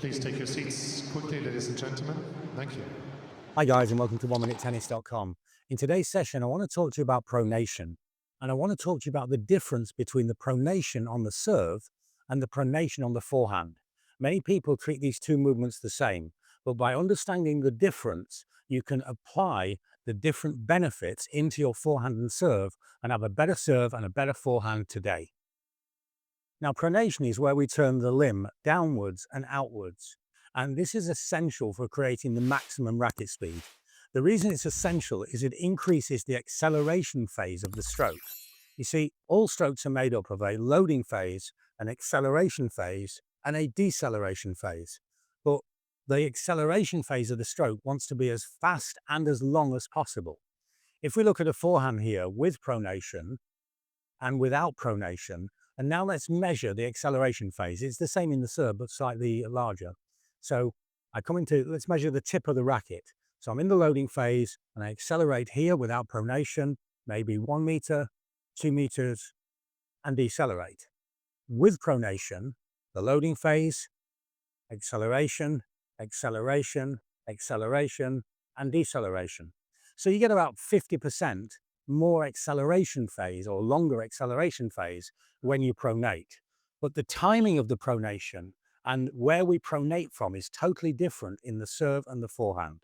Please take your seats quickly, ladies and gentlemen. Thank you. Hi guys, and welcome to oneminutetennis.com. In today's session, I want to talk to you about pronation, and I want to talk to you about the difference between the pronation on the serve and the pronation on the forehand. Many people treat these two movements the same, but by understanding the difference, you can apply the different benefits into your forehand and serve and have a better serve and a better forehand today. Now, pronation is where we turn the limb downwards and outwards, and this is essential for creating the maximum racket speed. The reason it's essential is it increases the acceleration phase of the stroke. You see, all strokes are made up of a loading phase, an acceleration phase, and a deceleration phase. But the acceleration phase of the stroke wants to be as fast and as long as possible. If we look at a forehand here with pronation and without pronation, and now let's measure the acceleration phase. It's the same in the serve, but slightly larger. So let's measure the tip of the racket. So I'm in the loading phase and I accelerate here without pronation, maybe 1 meter, 2 meters, and decelerate. With pronation, the loading phase, acceleration, acceleration, acceleration, and deceleration. So you get about 50% more acceleration phase or longer acceleration phase when you pronate. But the timing of the pronation and where we pronate from is totally different in the serve and the forehand.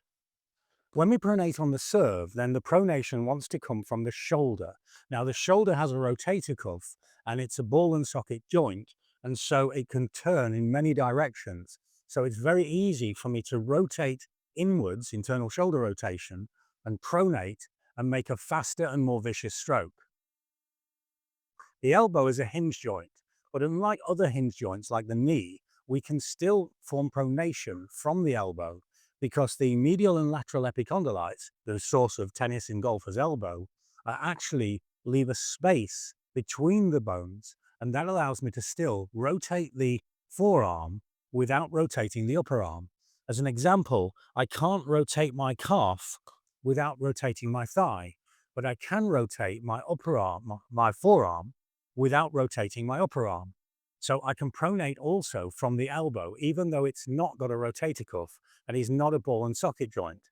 When we pronate on the serve, then the pronation wants to come from the shoulder. Now the shoulder has a rotator cuff and it's a ball and socket joint, and so it can turn in many directions. So it's very easy for me to rotate inwards, internal shoulder rotation, and pronate and make a faster and more vicious stroke. The elbow is a hinge joint, but unlike other hinge joints like the knee, we can still form pronation from the elbow because the medial and lateral epicondylites, the source of tennis and golfer's elbow, actually leave a space between the bones, and that allows me to still rotate the forearm without rotating the upper arm. As an example, I can't rotate my calf without rotating my thigh, but I can rotate my upper arm, my forearm, without rotating my upper arm. So I can pronate also from the elbow, even though it's not got a rotator cuff and is not a ball and socket joint.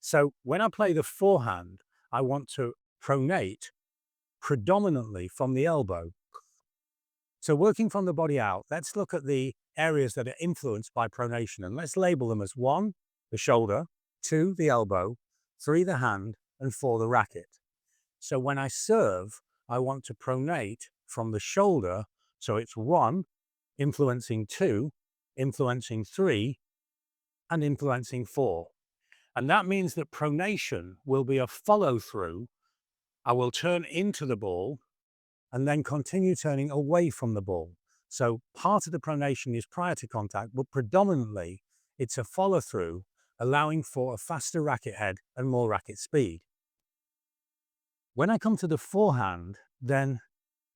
So when I play the forehand, I want to pronate predominantly from the elbow. So working from the body out, let's look at the areas that are influenced by pronation, and let's label them as 1, the shoulder, 2, the elbow, 3, the hand, and 4, the racket. So when I serve, I want to pronate from the shoulder. So it's 1, influencing 2, influencing 3, and influencing 4. And that means that pronation will be a follow through. I will turn into the ball and then continue turning away from the ball. So part of the pronation is prior to contact, but predominantly it's a follow through, allowing for a faster racket head and more racket speed. When I come to the forehand, then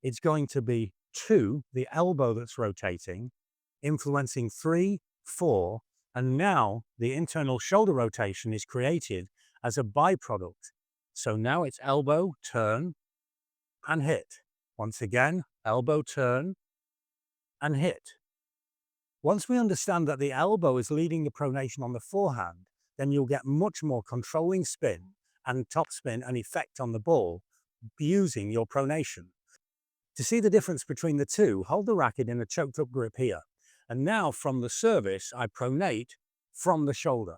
it's going to be 2, the elbow that's rotating, influencing 3, 4, and now the internal shoulder rotation is created as a byproduct. So now it's elbow, turn, and hit. Once again, elbow, turn, and hit. Once we understand that the elbow is leading the pronation on the forehand, then you'll get much more controlling spin and topspin and effect on the ball using your pronation. To see the difference between the two, hold the racket in a choked up grip here. And now from the service, I pronate from the shoulder,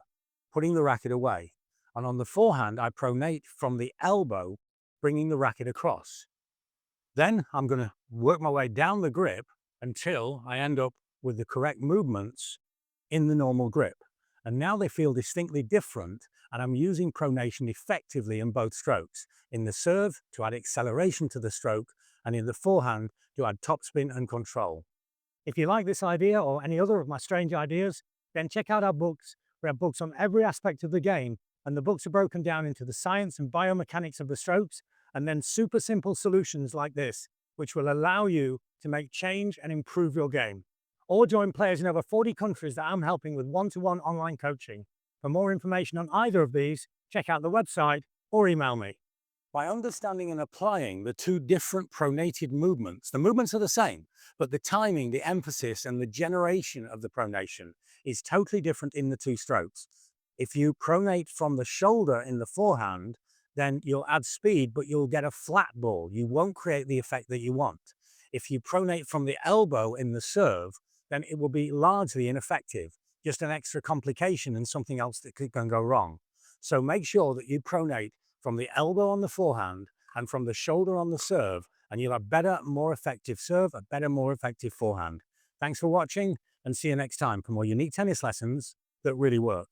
putting the racket away. And on the forehand, I pronate from the elbow, bringing the racket across. Then I'm going to work my way down the grip until I end up with the correct movements in the normal grip. And now they feel distinctly different, and I'm using pronation effectively in both strokes. In the serve, to add acceleration to the stroke, and in the forehand, to add topspin and control. If you like this idea or any other of my strange ideas, then check out our books. We have books on every aspect of the game, and the books are broken down into the science and biomechanics of the strokes, and then super simple solutions like this, which will allow you to make change and improve your game. Or join players in over 40 countries that I'm helping with one-to-one online coaching. For more information on either of these, check out the website or email me. By understanding and applying the two different pronated movements, the movements are the same, but the timing, the emphasis, and the generation of the pronation is totally different in the two strokes. If you pronate from the shoulder in the forehand, then you'll add speed, but you'll get a flat ball. You won't create the effect that you want. If you pronate from the elbow in the serve, then it will be largely ineffective, just an extra complication and something else that can go wrong. So make sure that you pronate from the elbow on the forehand and from the shoulder on the serve, and you'll have better, more effective serve, a better, more effective forehand. Thanks for watching, and see you next time for more unique tennis lessons that really work.